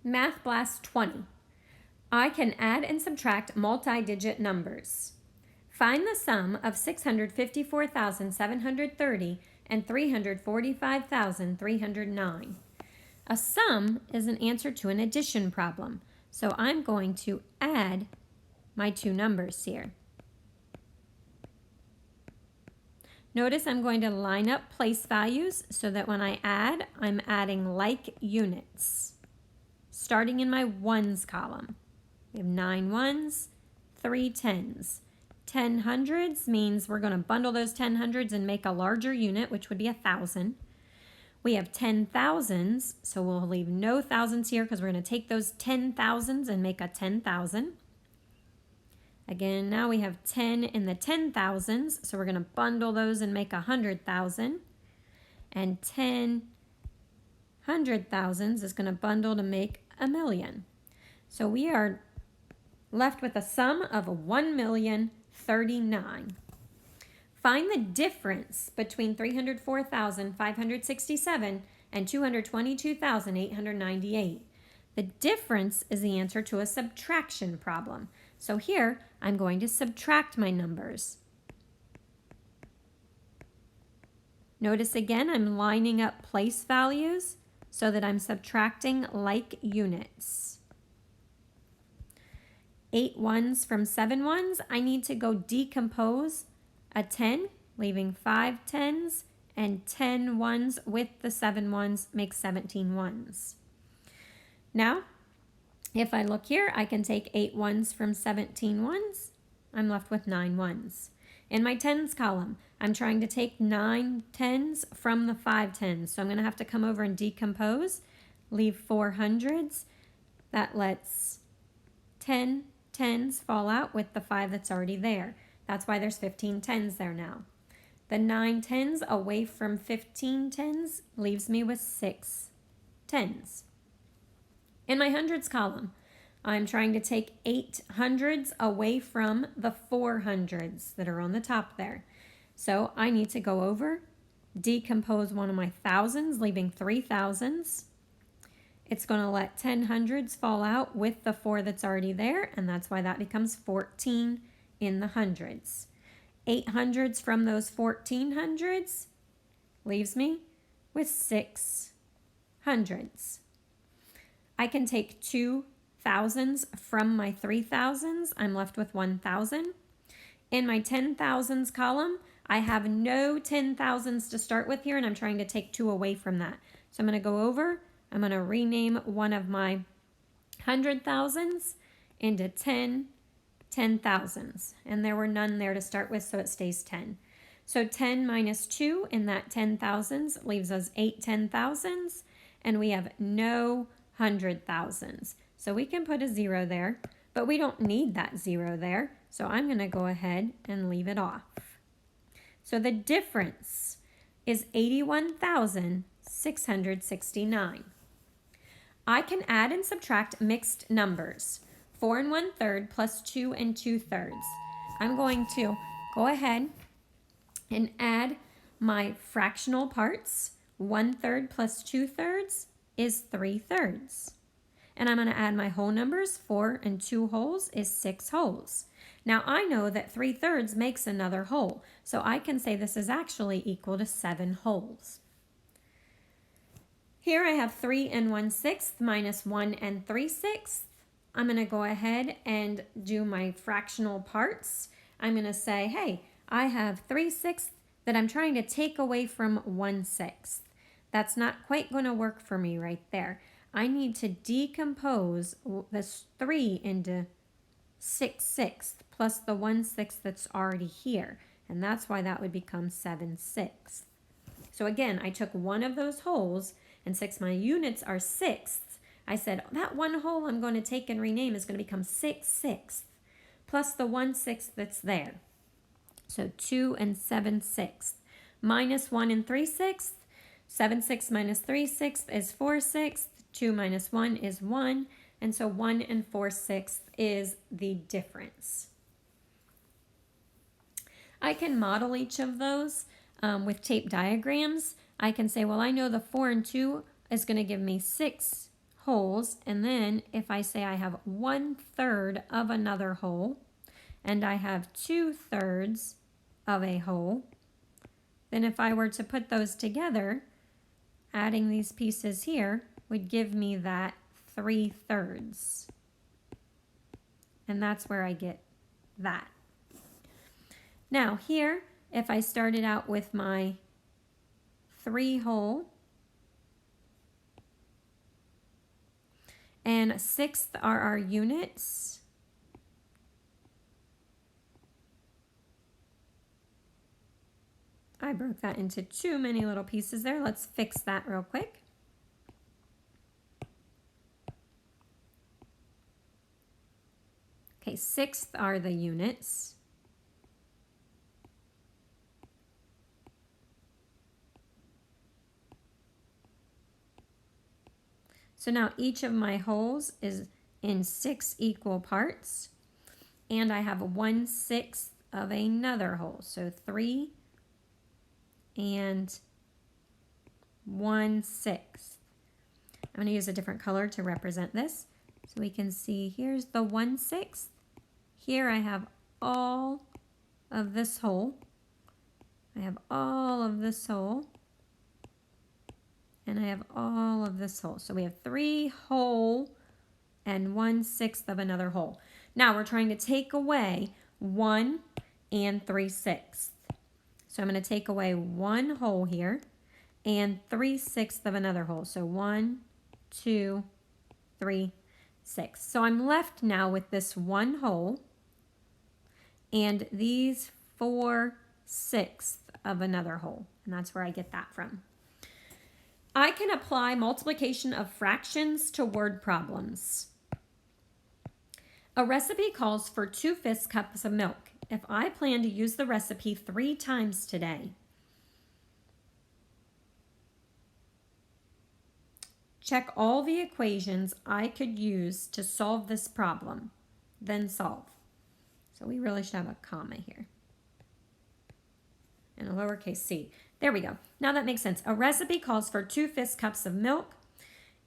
Math Blast 20. I can add and subtract multi-digit numbers. Find the sum of 654,730 and 345,309. A sum is an answer to an addition problem, so I'm going to add my two numbers here. Notice I'm going to line up place values so that when I add, I'm adding like units. Starting in my ones column, we have 9 ones, 3 tens. 10 hundreds means we're going to bundle those 10 hundreds and make a larger unit, which would be 1,000. We have 10 thousands, so we'll leave no thousands here because we're going to take those 10 thousands and make a 10,000. Again, now we have 10 in the 10 thousands, so we're going to bundle those and make 100,000. And 10 hundred thousands is going to bundle to make 1,000,000. So we are left with a sum of 1,039,000. Find the difference between 304,567 and 222,898. The difference is the answer to a subtraction problem. So here, I'm going to subtract my numbers. Notice again, I'm lining up place values so that I'm subtracting like units. 8 ones from 7 ones, I need to go decompose a 10, leaving 5 tens, and 10 ones with the 7 ones makes 17 ones. Now, if I look here, I can take 8 ones from 17 ones. I'm left with 9 ones. In my tens column, I'm trying to take 9 tens from the 5 tens. So I'm going to have to come over and decompose, leave 4 hundreds. That lets 10 tens fall out with the 5 that's already there. That's why there's 15 tens there now. The 9 tens away from 15 tens leaves me with 6 tens. In my hundreds column, I'm trying to take 8 hundreds away from the 4 hundreds that are on the top there. So I need to go over, decompose one of my thousands, leaving 3 thousands. It's going to let 10 hundreds fall out with the 4 that's already there, and that's why that becomes 14 in the hundreds. 8 hundreds from those 14 hundreds leaves me with 6 hundreds. I can take 2 thousands from my 3 thousands. I'm left with 1,000. In my 10 thousands column, I have no 10 thousands to start with here, and I'm trying to take 2 away from that. So I'm going to go over. I'm going to rename one of my 100 thousands into 10 thousands. And there were none there to start with, so it stays 10. So 10 minus 2 in that 10 thousands leaves us 8 10,000s, and we have no 100 thousands. So we can put a 0 there, but we don't need that 0 there. So I'm going to go ahead and leave it off. So the difference is 81,669. I can add and subtract mixed numbers. 4 1/3 plus 2 2/3. I'm going to go ahead and add my fractional parts. 1/3 plus 2/3 is 3/3. And I'm going to add my whole numbers. 4 and 2 wholes is 6 wholes. Now I know that 3/3 makes another whole, so I can say this is actually equal to 7 wholes. Here I have 3 1/6 minus 1 3/6. I'm going to go ahead and do my fractional parts. I'm going to say, hey, I have 3/6 that I'm trying to take away from 1/6. That's not quite going to work for me right there. I need to decompose this 3 into 6/6 plus the 1/6 that's already here. And that's why that would become 7/6. So again, I took one of those wholes, and since my units are sixths, I said that one whole I'm going to take and rename is going to become 6/6 plus the 1/6 that's there. So 2 7/6 minus 1 3/6. 7/6 minus 3/6 is 4/6. 2 minus 1 is 1. And so 1 4/6 is the difference. I can model each of those with tape diagrams. I can say, well, I know the 4 and 2 is going to give me 6 holes, and then if I say I have 1/3 of another hole, and I have 2/3 of a hole, then if I were to put those together, adding these pieces here would give me that 3/3. And that's where I get that. Now here, if I started out with my 3 hole, and 1/6 are our units. I broke that into too many little pieces there. Let's fix that real quick. Okay, 1/6 are the units. So now each of my holes is in 6 equal parts, and I have 1/6 of another hole. So 3 and 1/6. I'm going to use a different color to represent this. So we can see here's the 1/6. Here I have all of this hole. I have all of this hole. And I have all of this hole. So we have 3 whole and 1/6 of another hole. Now we're trying to take away 1 and 3/6. So I'm going to take away 1 hole here and 3/6 of another hole. So 1, 2, 3, 6. So I'm left now with this 1 hole and these 4/6 of another hole. And that's where I get that from. I can apply multiplication of fractions to word problems. A recipe calls for 2/5 cups of milk. If I plan to use the recipe 3 times today, check all the equations I could use to solve this problem, then solve. So we really should have a comma here and a lowercase c. There we go. Now that makes sense. A recipe calls for 2/5 cups of milk.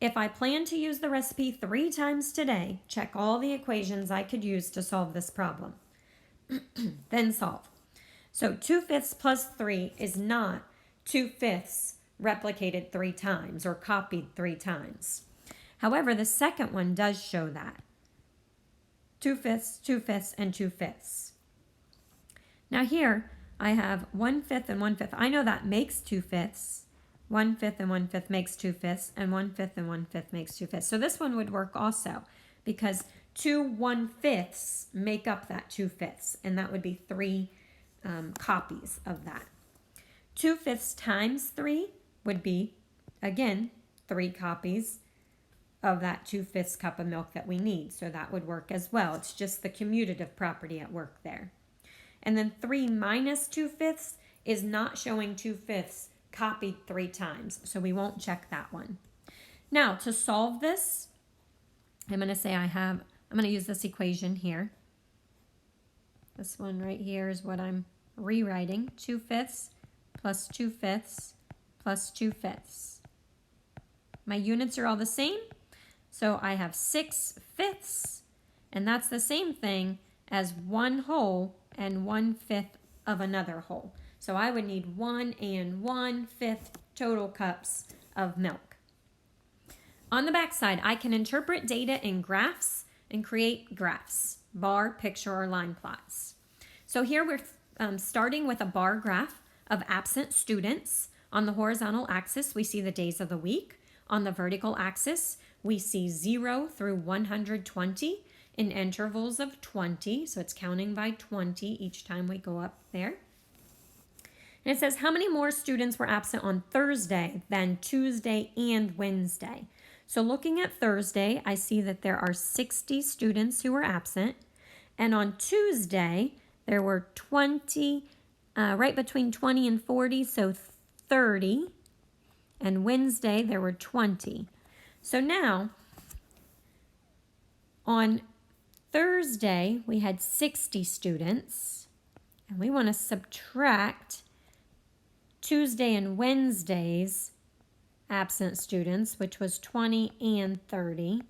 If I plan to use the recipe 3 times today, check all the equations I could use to solve this problem. Then solve. So 2/5 plus 3 is not 2/5 replicated 3 times or copied 3 times. However, the second one does show that. 2/5, 2/5, and 2/5. Now here, I have 1/5 and 1/5. I know that makes 2/5. 1/5 and 1/5 makes 2/5, and 1/5 and 1/5 makes 2/5. So this one would work also because 2 1/5 make up that 2/5, and that would be 3 copies of that. 2/5 times 3 would be, again, 3 copies of that 2/5 cup of milk that we need. So that would work as well. It's just the commutative property at work there. And then 3 minus 2/5 is not showing 2/5 copied 3 times. So we won't check that one. Now to solve this, I'm going to say I'm going to use this equation here. This one right here is what I'm rewriting. 2/5 plus 2/5 plus 2/5. My units are all the same. So I have 6/5, and that's the same thing as 1 whole and 1/5 of another whole. So I would need 1 and 1/5 total cups of milk. On the back side, I can interpret data in graphs and create graphs, bar, picture, or line plots. So here we're starting with a bar graph of absent students. On the horizontal axis, we see the days of the week. On the vertical axis, we see 0 through 120 in intervals of 20. So it's counting by 20 each time we go up there. And it says how many more students were absent on Thursday than Tuesday and Wednesday. So looking at Thursday, I see that there are 60 students who were absent. And on Tuesday, there were 20, right between 20 and 40, so 30. And Wednesday, there were 20. So now, on Thursday, we had 60 students. And we want to subtract Tuesday and Wednesday's absent students, which was 20 and 30.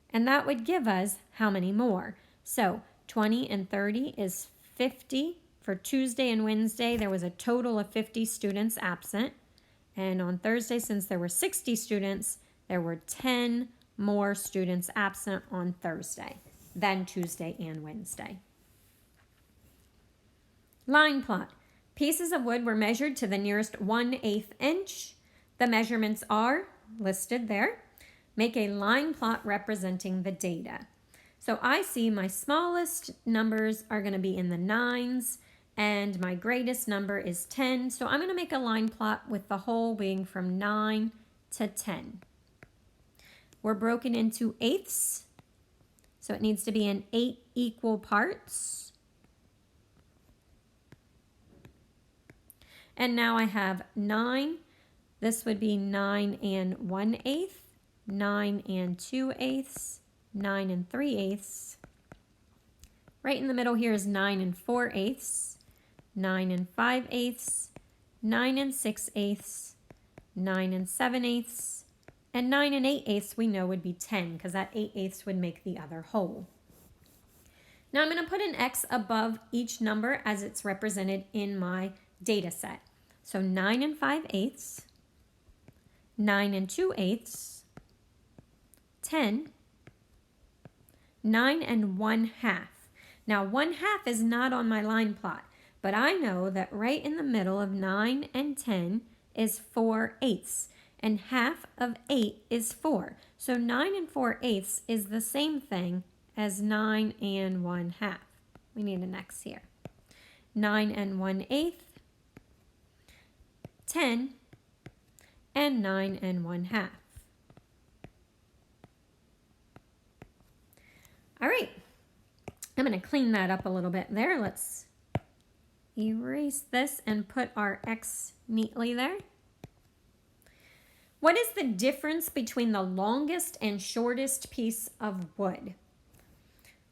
And that would give us how many more? So 20 and 30 is 50. For Tuesday and Wednesday, there was a total of 50 students absent. And on Thursday, since there were 60 students, there were 10 more students absent on Thursday than Tuesday and Wednesday. Line plot. Pieces of wood were measured to the nearest 1/8 inch. The measurements are listed there. Make a line plot representing the data. So I see my smallest numbers are going to be in the 9s, and my greatest number is 10. So I'm going to make a line plot with the whole being from 9 to 10. We're broken into eighths, so it needs to be in 8 equal parts. And now I have 9. This would be 9 and 1/8, 9 and 2/8, 9 and 3/8. Right in the middle here is 9 and 4/8, 9 and 5/8, 9 and 6/8, 9 and 7/8, and 9 and 8/8 we know would be 10 because that 8/8 would make the other whole. Now I'm going to put an X above each number as it's represented in my data set. So 9 and 5/8, 9 and 2/8, 10, 9 and 1/2. Now 1/2 is not on my line plot, but I know that right in the middle of 9 and 10 is 4/8, and half of 8 is 4. So 9 and 4/8 is the same thing as 9 and 1/2. We need an X here. 9 and 1/8, 10, and 9 and 1/2. All right, I'm going to clean that up a little bit there. Let's erase this and put our X neatly there. What is the difference between the longest and shortest piece of wood?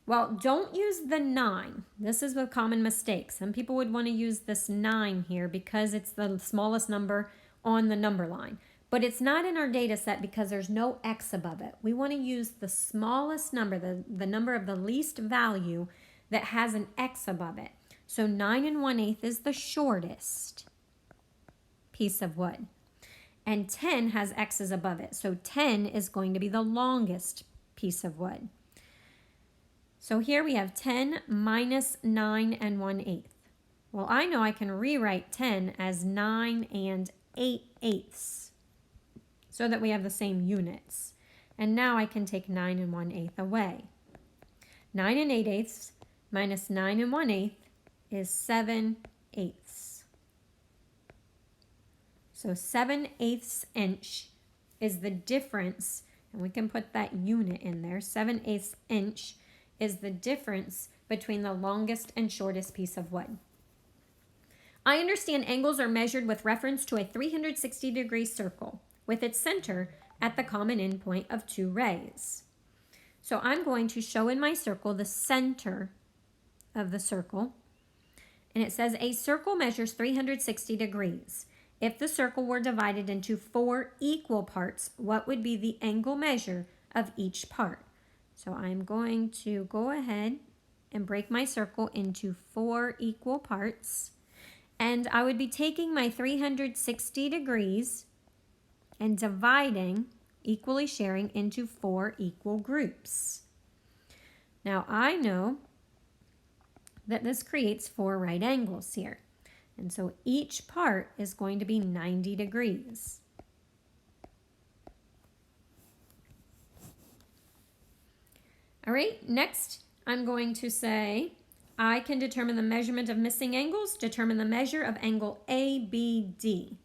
Well, don't use the 9. This is a common mistake. Some people would want to use this 9 here because it's the smallest number on the number line. But it's not in our data set because there's no X above it. We want to use the smallest number, the number of the least value that has an X above it. So 9 and 1/8 is the shortest piece of wood. And 10 has X's above it. So 10 is going to be the longest piece of wood. So here we have 10 minus 9 and 1/8. Well, I know I can rewrite 10 as 9 and 8/8 so that we have the same units. And now I can take 9 and 1/8 away. 9 and 8/8 minus 9 and 1/8 is 7/8. So 7/8 inch is the difference, and we can put that unit in there. 7/8 inch is the difference between the longest and shortest piece of wood. I understand angles are measured with reference to a 360-degree circle with its center at the common endpoint of 2 rays. So I'm going to show in my circle the center of the circle. And it says a circle measures 360 degrees. If the circle were divided into 4 equal parts, what would be the angle measure of each part? So I'm going to go ahead and break my circle into 4 equal parts. And I would be taking my 360 degrees and dividing, equally sharing into 4 equal groups. Now I know that this creates 4 right angles here. And so each part is going to be 90 degrees. All right, next I'm going to say I can determine the measurement of missing angles, determine the measure of angle ABD.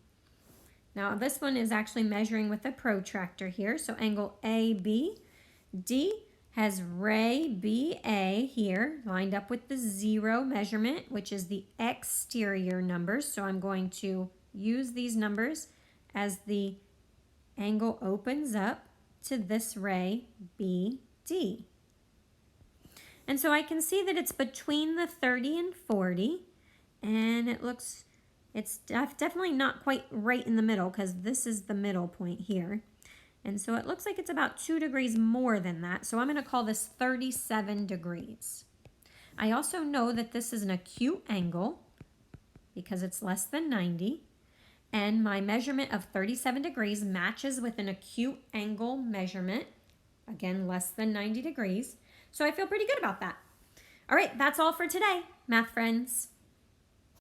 Now this one is actually measuring with a protractor here, so angle ABD has ray BA here lined up with the 0 measurement, which is the exterior numbers. So I'm going to use these numbers as the angle opens up to this ray BD. And so I can see that it's between the 30 and 40, and it looks It's definitely not quite right in the middle because this is the middle point here. And so it looks like it's about 2 degrees more than that. So I'm going to call this 37 degrees. I also know that this is an acute angle because it's less than 90. And my measurement of 37 degrees matches with an acute angle measurement. Again, less than 90 degrees. So I feel pretty good about that. All right, that's all for today, math friends.